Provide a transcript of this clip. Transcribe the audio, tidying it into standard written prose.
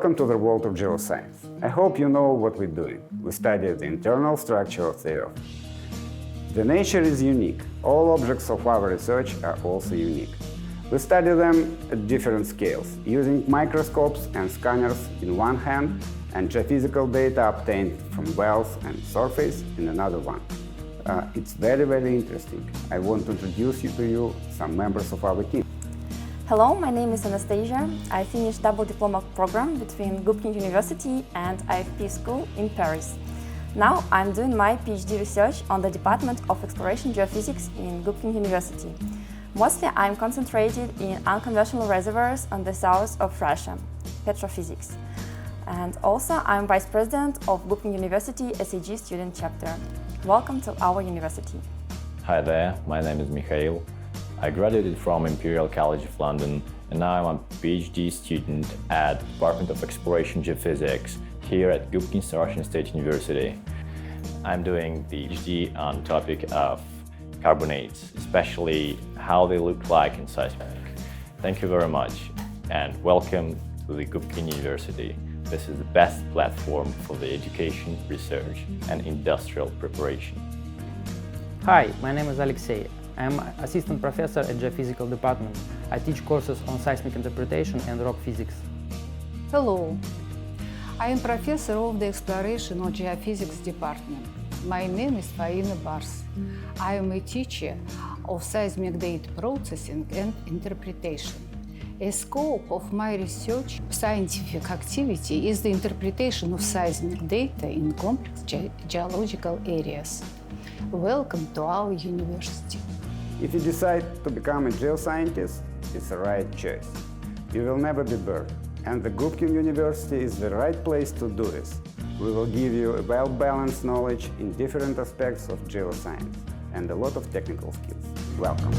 Welcome to the world of geoscience. I hope you know what we're doing. We study the internal structure of the Earth. The nature is unique. All objects of our research are also unique. We study them at different scales, using microscopes and scanners in one hand and geophysical data obtained from wells and surface in another one. It's very interesting. I want to introduce you to you some members of our team. Hello, my name is Anastasia. I finished double diploma program between Gubkin University and IFP School in Paris. Now I'm doing my PhD research on the Department of Exploration Geophysics in Gubkin University. Mostly I'm concentrated in unconventional reservoirs on the south of Russia, petrophysics. And also I'm Vice President of Gubkin University SAG student chapter. Welcome to our university. Hi there, my name is Mikhail. I graduated from Imperial College of London and now I'm a PhD student at the Department of Exploration Geophysics here at Gubkin Russian State University. I'm doing the PhD on the topic of carbonates, especially how they look like in seismic. Thank you very much and welcome to the Gubkin University. This is the best platform for the education, research and industrial preparation. Hi, my name is Alexey. I am assistant professor at Geophysical department. I teach courses on seismic interpretation and rock physics. Hello, I am professor of the Exploration of Geophysics department. My name is Faina Bars. I am a teacher of seismic data processing and interpretation. A scope of my research scientific activity is the interpretation of seismic data in complex geological areas. Welcome to our university. If you decide to become a geoscientist, it's the right choice. You will never be bored, and the Gubkin University is the right place to do this. We will give you a well-balanced knowledge in different aspects of geoscience and a lot of technical skills. Welcome.